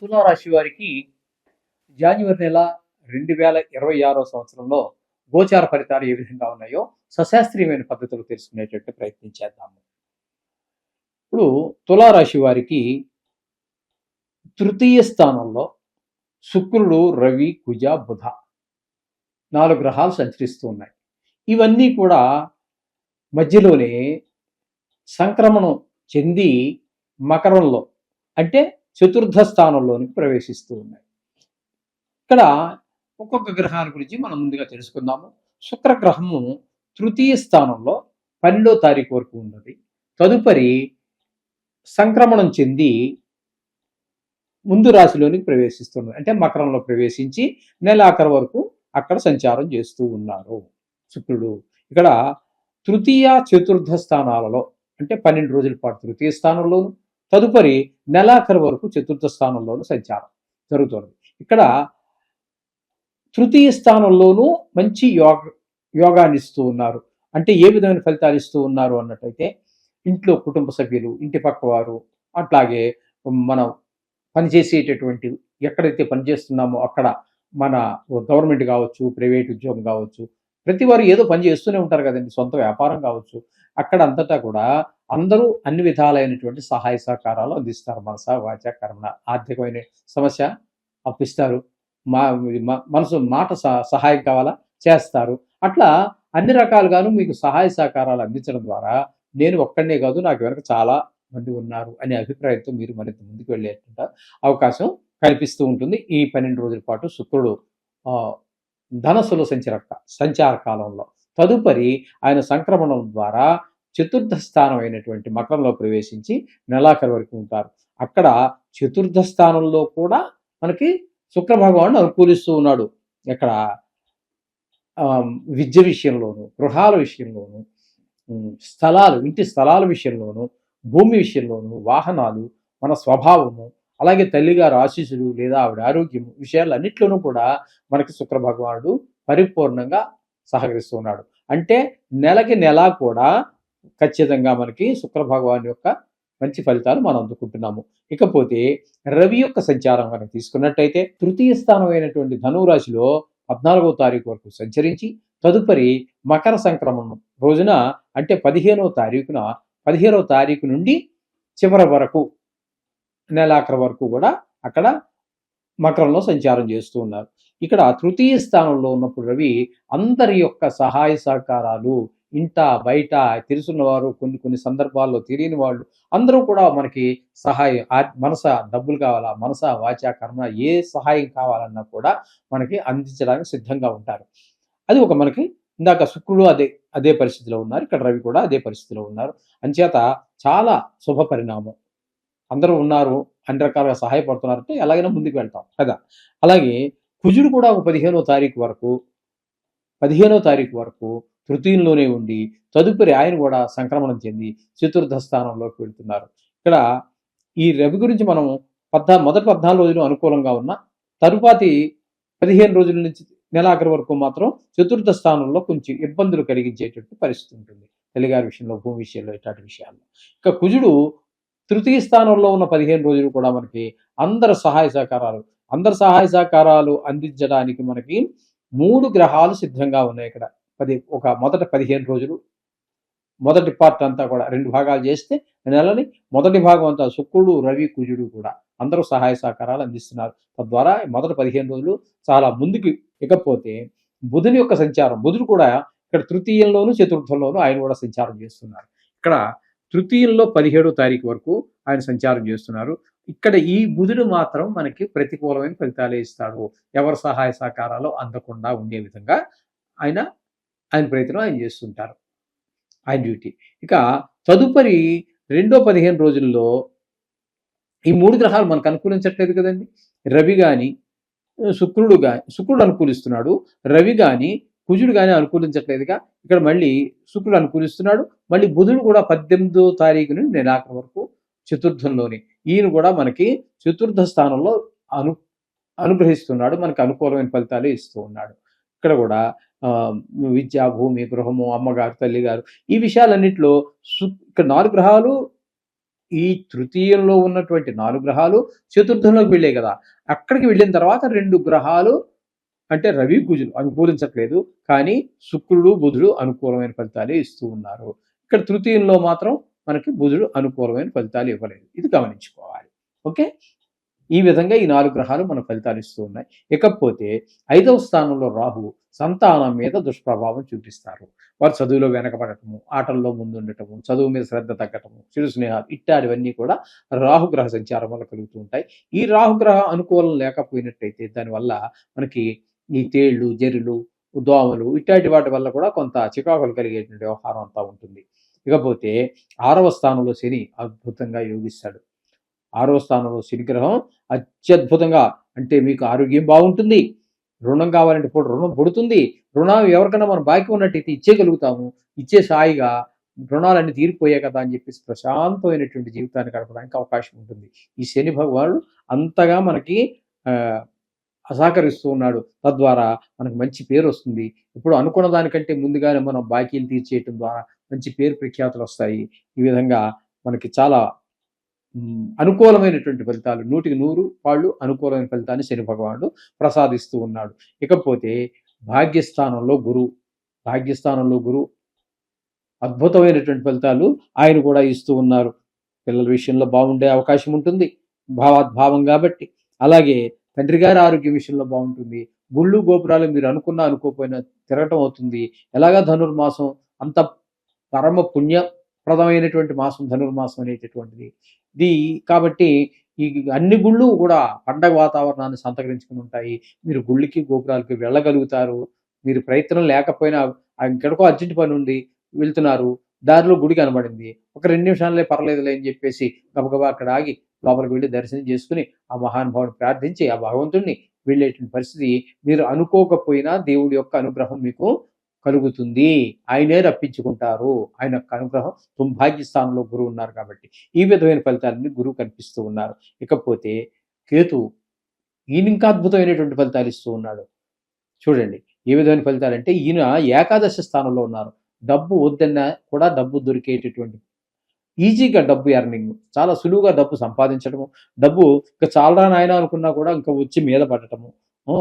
తులారాశి వారికి జాన్యువరి నెల 2026 సంవత్సరంలో గోచార ఫలితాలు ఏ విధంగా ఉన్నాయో సశాస్త్రీయమైన పద్ధతులు తెలుసుకునేటట్టు ప్రయత్నం చేద్దాము. ఇప్పుడు తులారాశి వారికి తృతీయ స్థానంలో శుక్రుడు, రవి, కుజ, బుధ 4 గ్రహాలు సంచరిస్తూ ఉన్నాయి. ఇవన్నీ కూడా మధ్యలోనే సంక్రమణం చెంది మకరంలో అంటే చతుర్థ స్థానంలోనికి ప్రవేశిస్తూ ఉన్నాయి. ఇక్కడ ఒక్కొక్క గ్రహాల గురించి మనం ముందుగా తెలుసుకుందాము. శుక్రగ్రహము తృతీయ స్థానంలో 12వ తారీఖు వరకు ఉన్నది. తదుపరి సంక్రమణం చెంది ముందు రాశిలోనికి ప్రవేశిస్తున్నది. అంటే మకరంలో ప్రవేశించి నెలాఖరు వరకు అక్కడ సంచారం చేస్తూ ఉన్నారు శుక్రుడు. ఇక్కడ తృతీయ చతుర్థ స్థానాలలో అంటే 12 రోజుల పాటు తృతీయ స్థానంలోను, తదుపరి నెలాఖరు వరకు చతుర్థ స్థానంలోను సంచారం జరుగుతుంది. ఇక్కడ తృతీయ స్థానంలోనూ మంచి యోగాన్ని ఇస్తూ ఉన్నారు. అంటే ఏ విధమైన ఫలితాలు ఇస్తూ ఉన్నారు అన్నట్టయితే ఇంట్లో కుటుంబ సభ్యులు, ఇంటి పక్క వారు, అట్లాగే మనం పనిచేసేటటువంటి ఎక్కడైతే పనిచేస్తున్నామో అక్కడ మన గవర్నమెంట్ కావచ్చు, ప్రైవేట్ ఉద్యోగం కావచ్చు, ప్రతి వారు ఏదో పని చేస్తూనే ఉంటారు కదండి, సొంత వ్యాపారం కావచ్చు. అక్కడ అంతటా కూడా అందరూ అన్ని విధాలైనటువంటి సహాయ సహకారాలు అందిస్తారు. మనస వాచ కర్మణ. ఆర్థికమైన సమస్య అప్పిస్తారు, మనసు మాట సహాయం కావాలా చేస్తారు. అట్లా అన్ని రకాలుగాను మీకు సహాయ సహకారాలు అందించడం ద్వారా నేను ఒక్కడనే కాదు, నాకు వెనక చాలా మంది ఉన్నారు అనే అభిప్రాయంతో మీరు మరింత ముందుకు వెళ్ళేట అవకాశం కల్పిస్తూ ఉంటుంది. ఈ 12 రోజుల పాటు శుక్రుడు ధనస్సులో సంచార కాలంలో తదుపరి ఆయన సంక్రమణం ద్వారా చతుర్థ స్థానం అయినటువంటి మకరంలో ప్రవేశించి నెలాఖరు వరకు ఉంటారు. అక్కడ చతుర్థ స్థానంలో కూడా మనకి శుక్ర భగవానుడు అనుకూలిస్తూ ఉన్నాడు. ఇక్కడ విద్య విషయంలోను, గృహాల విషయంలోను, ఇంటి స్థలాల విషయంలోను, భూమి విషయంలోను, వాహనాలు, మన స్వభావము, అలాగే తల్లిగారు ఆశీస్సులు లేదా ఆవిడ ఆరోగ్యం విషయాలన్నింటిలోనూ కూడా మనకి శుక్ర భగవానుడు పరిపూర్ణంగా సహకరిస్తూ ఉన్నాడు. అంటే నెలకి నెల కూడా ఖచ్చితంగా మనకి శుక్ర భగవాన్ యొక్క మంచి ఫలితాలు మనం అందుకుంటున్నాము. ఇకపోతే రవి యొక్క సంచారం మనం తీసుకున్నట్టయితే తృతీయ స్థానం అయినటువంటి ధనురాశిలో 14వ తారీఖు వరకు సంచరించి తదుపరి మకర సంక్రమణం రోజున అంటే 15వ తారీఖు నుండి చివరి వరకు నెలాఖరు వరకు కూడా అక్కడ మకరంలో సంచారం చేస్తూ ఉన్నారు. ఇక్కడ తృతీయ స్థానంలో ఉన్నప్పుడు రవి అందరి యొక్క సహాయ సహకారాలు, ఇంట బయట తెలుసున్న వారు, కొన్ని సందర్భాల్లో తెలియని వాళ్ళు అందరూ కూడా మనకి సహాయం, మనస డబ్బులు కావాలా, మనస వాచ కర్మ ఏ సహాయం కావాలన్నా కూడా మనకి అందించడానికి సిద్ధంగా ఉంటారు. అది ఒక మనకి ఇందాక శుక్రుడు అదే పరిస్థితిలో ఉన్నారు, ఇక్కడ రవి కూడా అదే పరిస్థితిలో ఉన్నారు. అంచేత చాలా శుభ పరిణామం. అందరూ ఉన్నారు, అన్ని రకాలుగా సహాయపడుతున్నారంటే ఎలాగైనా ముందుకు వెళ్తాం కదా. అలాగే కుజుడు కూడా ఒక 15వ తారీఖు వరకు తృతీయంలోనే ఉండి తదుపరి ఆయన కూడా సంక్రమణం చెంది చతుర్థ స్థానంలోకి వెళ్తున్నారు. ఇక్కడ ఈ రవి గురించి మనం మొదటి 14 రోజులు అనుకూలంగా ఉన్న తరువాతి 15 రోజుల నుంచి నెలాఖరు వరకు మాత్రం చతుర్థ స్థానంలో కొంచెం ఇబ్బందులు కలిగించేటట్టు పరిస్థితి ఉంటుంది. తల్లిగారి విషయంలో, భూమి విషయంలో, ఇట్లాంటి విషయాల్లో. ఇక కుజుడు తృతీయ స్థానంలో ఉన్న 15 రోజులు కూడా మనకి అందరి సహాయ సహకారాలు అందించడానికి మనకి 3 గ్రహాలు సిద్ధంగా ఉన్నాయి. ఇక్కడ మొదటి 15 రోజులు మొదటి పార్ట్ అంతా కూడా 2 భాగాలు చేస్తే నెలని మొదటి భాగం అంతా శుక్రుడు, రవి, కుజుడు కూడా అందరూ సహాయ సహకారాలు అందిస్తున్నారు. తద్వారా మొదటి 15 రోజులు చాలా ముందుకు. ఇకపోతే బుధుని యొక్క సంచారం, బుధుడు కూడా ఇక్కడ తృతీయంలోను చతుర్థంలోను ఆయన కూడా సంచారం చేస్తున్నారు. ఇక్కడ తృతీయంలో 17వ తారీఖు వరకు ఆయన సంచారం చేస్తున్నారు. ఇక్కడ ఈ బుధుడు మాత్రం మనకి ప్రతికూలమైన ఫలితాలే ఇస్తాడు. ఎవరి సహాయ సహకారాలు అందకుండా ఉండే విధంగా ఆయన ప్రయత్నం ఆయన చేస్తుంటారు, ఆయన డ్యూటీ. ఇక తదుపరి రెండో 15 రోజుల్లో ఈ 3 గ్రహాలు మనకు అనుకూలించట్లేదు కదండి. రవి కానీ శుక్రుడు అనుకూలిస్తున్నాడు, రవి కానీ కుజుడు కానీ అనుకూలించట్లేదుగా. ఇక్కడ మళ్ళీ శుక్రుడు అనుకూలిస్తున్నాడు, మళ్ళీ బుధుడు కూడా 18వ తారీఖు నుండి నెలాఖరు వరకు చతుర్థంలోని ఈయన కూడా మనకి చతుర్థ స్థానంలో అనుగ్రహిస్తున్నాడు, మనకి అనుకూలమైన ఫలితాలు ఇస్తూ ఉన్నాడు. ఇక్కడ కూడా విద్య, భూమి, గృహము, అమ్మగారు, తల్లిగారు ఈ విషయాలన్నింటిలో ఇక్కడ 4 గ్రహాలు ఈ తృతీయంలో ఉన్నటువంటి 4 గ్రహాలు చతుర్థంలోకి వెళ్ళాయి కదా. అక్కడికి వెళ్ళిన తర్వాత 2 గ్రహాలు అంటే రవి కుజులు అనుకూలించట్లేదు, కానీ శుక్రుడు బుధుడు అనుకూలమైన ఫలితాలే ఇస్తూ ఉన్నారు. ఇక్కడ తృతీయంలో మాత్రం మనకి బుధుడు అనుకూలమైన ఫలితాలు ఇవ్వలేదు. ఇది గమనించుకోవాలి. ఓకే, ఈ విధంగా ఈ 4 గ్రహాలు మన ఫలితాలు ఇస్తూ ఉన్నాయి. ఇకపోతే 5వ స్థానంలో రాహువు సంతానం మీద దుష్ప్రభావం చూపిస్తారు. వారు చదువులో వెనకబడటము, ఆటల్లో ముందుండటము, చదువు మీద శ్రద్ధ తగ్గటము, చిరు స్నేహాలు ఇట్లాంటివన్నీ కూడా రాహుగ్రహ సంచారం వల్ల కలుగుతూ ఉంటాయి. ఈ రాహుగ్రహ అనుకూలం లేకపోయినట్టయితే దానివల్ల మనకి ఈ తేళ్లు, జర్రులు, దోమలు ఇట్లాంటి వాటి వల్ల కూడా కొంత చికాకులు కలిగేటువంటి వ్యవహారం అంతా ఉంటుంది. ఇకపోతే 6వ స్థానంలో శని అద్భుతంగా యోగిస్తాడు. 6వ స్థానంలో శని గ్రహం అత్యద్భుతంగా, అంటే మీకు ఆరోగ్యం బాగుంటుంది, రుణం కావాలంటే ఇప్పుడు రుణం పుడుతుంది, రుణం ఎవరికైనా మనం బాకీ ఉన్నట్టయితే ఇచ్చేయగలుగుతాము, ఇచ్చే సాయిగా రుణాలన్నీ తీరిపోయాయి కదా అని చెప్పేసి ప్రశాంతమైనటువంటి జీవితాన్ని గడపడానికి అవకాశం ఉంటుంది. ఈ శని భగవానుడు అంతగా మనకి సహకరిస్తూ ఉన్నాడు. తద్వారా మనకు మంచి పేరు వస్తుంది. ఇప్పుడు అనుకున్న దానికంటే ముందుగానే మనం బాకీలు తీర్చేయటం ద్వారా మంచి పేరు ప్రఖ్యాతులు వస్తాయి. ఈ విధంగా మనకి చాలా అనుకూలమైనటువంటి ఫలితాలు, 100కి 100 పాళ్ళు అనుకూలమైన ఫలితాన్ని శని భగవానుడు ప్రసాదిస్తూ ఉన్నాడు. ఇకపోతే భాగ్యస్థానంలో గురువు అద్భుతమైనటువంటి ఫలితాలు ఆయన కూడా ఇస్తూ ఉన్నారు. పిల్లల విషయంలో బాగుండే అవకాశం ఉంటుంది, భావం కాబట్టి. అలాగే తండ్రి గారి ఆరోగ్య విషయంలో బాగుంటుంది. గుళ్ళు గోపురాలు మీరు అనుకున్నా అనుకోకపోయినా తిరగటం అవుతుంది. ఎలాగా ధనుర్మాసం అంత పరమ పుణ్యప్రదమైనటువంటి మాసం ధనుర్మాసం అనేటటువంటిది. ఇది కాబట్టి ఈ అన్ని గుళ్ళు కూడా పండగ వాతావరణాన్ని సంతకరించుకుని ఉంటాయి. మీరు గుళ్ళకి గోపురాలకి వెళ్ళగలుగుతారు. మీరు ప్రయత్నం లేకపోయినా ఎక్కడికో అర్జెంట్ పని ఉంది, వెళ్తున్నారు, దారిలో గుడి కనబడింది, ఒక 2 నిమిషాలే పర్లేదులే అని చెప్పేసి గబగబా అక్కడ ఆగి లోపలికి వెళ్ళి దర్శనం చేసుకుని ఆ మహానుభావుని ప్రార్థించి ఆ భగవంతుడిని వెళ్ళేటువంటి పరిస్థితి మీరు అనుకోకపోయినా దేవుడి యొక్క అనుగ్రహం మీకు కలుగుతుంది. ఆయనే రప్పించుకుంటారు. ఆయన యొక్క అనుగ్రహం తుంభాగ్య స్థానంలో గురువు ఉన్నారు కాబట్టి ఈ విధమైన ఫలితాలని గురువు కనిపిస్తూ ఉన్నారు. ఇకపోతే కేతువు, ఈయన ఇంకా అద్భుతమైనటువంటి ఫలితాలు ఇస్తూ ఉన్నాడు. చూడండి ఏ విధమైన ఫలితాలు అంటే, ఈయన ఏకాదశ స్థానంలో ఉన్నారు. డబ్బు వద్దన్నా కూడా డబ్బు దొరికేటటువంటి, ఈజీగా డబ్బు ఎర్నింగ్, చాలా సులువుగా డబ్బు సంపాదించడము, డబ్బు ఇంకా చాలరా నాయన అనుకున్నా కూడా ఇంకా వచ్చి మీద పడటము,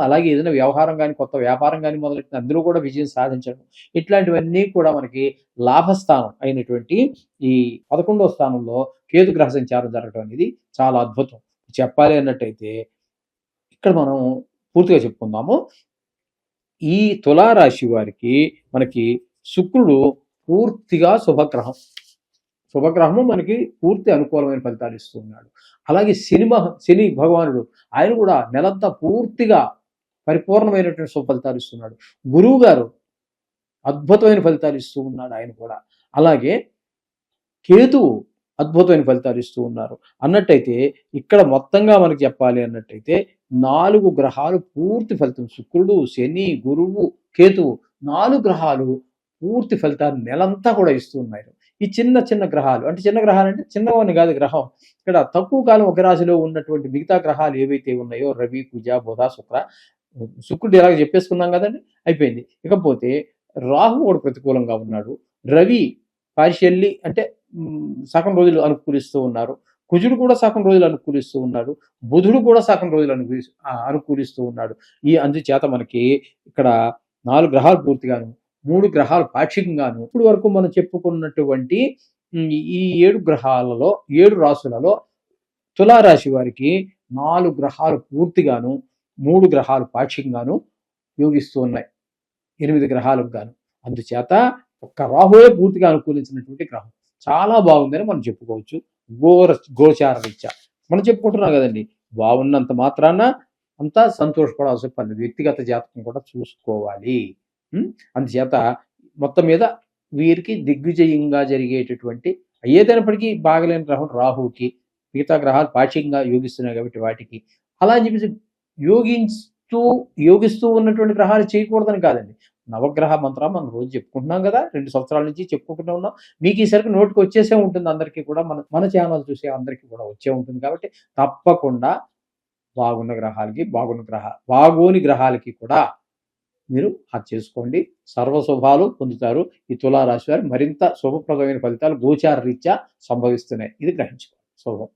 అలాగే ఏదైనా వ్యవహారం కానీ కొత్త వ్యాపారం కానీ మొదలెట్టిన అందులో కూడా విజయం సాధించడం, ఇట్లాంటివన్నీ కూడా మనకి లాభస్థానం అయినటువంటి ఈ 11వ స్థానంలో కేతు గ్రహ సంచారం జరగడం అనేది చాలా అద్భుతం. చెప్పాలి అన్నట్టయితే ఇక్కడ మనం పూర్తిగా చెప్పుకుందాము. ఈ తులారాశి వారికి మనకి శుక్రుడు పూర్తిగా శుభగ్రహము మనకి పూర్తి అనుకూలమైన ఫలితాలు ఇస్తూ ఉన్నాడు. అలాగే శని భగవానుడు ఆయన కూడా నెలంతా పూర్తిగా పరిపూర్ణమైనటువంటి శుభ ఫలితాలు ఇస్తున్నాడు. గురువు గారు అద్భుతమైన ఫలితాలు ఇస్తూ ఉన్నాడు ఆయన కూడా. అలాగే కేతువు అద్భుతమైన ఫలితాలు ఇస్తూ ఉన్నారు. అన్నట్టయితే ఇక్కడ మొత్తంగా మనకి చెప్పాలి అన్నట్టయితే 4 గ్రహాలు పూర్తి ఫలితం, శుక్రుడు, శని, గురువు, కేతువు 4 గ్రహాలు పూర్తి ఫలితాలు నెలంతా కూడా ఇస్తూ ఉన్నాయి. ఈ చిన్న గ్రహాలు అంటే చిన్నవని కాదు గ్రహం, ఇక్కడ తక్కువ కాలం ఒక రాశిలో ఉన్నటువంటి మిగతా గ్రహాలు ఏవైతే ఉన్నాయో రవి, కుజ, బుధ, శుక్రుడు ఇలాగ చెప్పేసుకున్నాం కదండి, అయిపోయింది. ఇకపోతే రాహు కూడా ప్రతికూలంగా ఉన్నాడు. రవి పార్షియల్లీ అంటే సగం రోజులు అనుకూలిస్తూ ఉన్నారు. కుజుడు కూడా సగం రోజులు అనుకూలిస్తూ ఉన్నాడు. బుధుడు కూడా సగం రోజులు అనుకూలిస్తూ ఉన్నాడు. అందుచేత మనకి ఇక్కడ 4 గ్రహాలు పూర్తిగాను, 3 గ్రహాలు పాక్షికంగాను, ఇప్పుడు వరకు మనం చెప్పుకున్నటువంటి ఈ 7 గ్రహాలలో 7 రాశులలో తులారాశి వారికి 4 గ్రహాలు పూర్తిగాను, 3 గ్రహాలు పాక్షికంగాను యోగిస్తూ ఉన్నాయి, 8 గ్రహాలకు గాను. అందుచేత ఒక్క రాహువే పూర్తిగా అనుకూలించినటువంటి గ్రహం, చాలా బాగుందని మనం చెప్పుకోవచ్చు. గోచార రీత్యా మనం చెప్పుకుంటున్నాం కదండి, బాగున్నంత మాత్రాన అంతా సంతోషపడాల్సిన పని, వ్యక్తిగత జాతకం కూడా చూసుకోవాలి. అందుచేత మొత్తం మీద వీరికి దిగ్విజయంగా జరిగేటటువంటి, ఏదైనప్పటికీ బాగలేని గ్రహం రాహుకి, మిగతా గ్రహాలు పాక్షికంగా యోగిస్తున్నాయి కాబట్టి వాటికి అలా అని చెప్పేసి యోగిస్తూ ఉన్నటువంటి గ్రహాలు చేయకూడదని కాదండి. నవగ్రహ మంత్రం మనం రోజు చెప్పుకుంటున్నాం కదా, 2 సంవత్సరాల నుంచి చెప్పుకుంటూనే ఉన్నాం. మీకు ఈసరికి నోటికి వచ్చేసే ఉంటుంది, అందరికీ కూడా మన ఛానల్ చూసే అందరికీ కూడా వచ్చే ఉంటుంది. కాబట్టి తప్పకుండా బాగుని గ్రహాలకి కూడా మీరు అది చేసుకోండి. సర్వశుభాలు పొందుతారు. ఈ తులారాశి వారు మరింత శుభప్రదమైన ఫలితాలు గోచార రీత్యా సంభవిస్తున్నాయి. ఇది గ్రహించుకోండి. శుభం.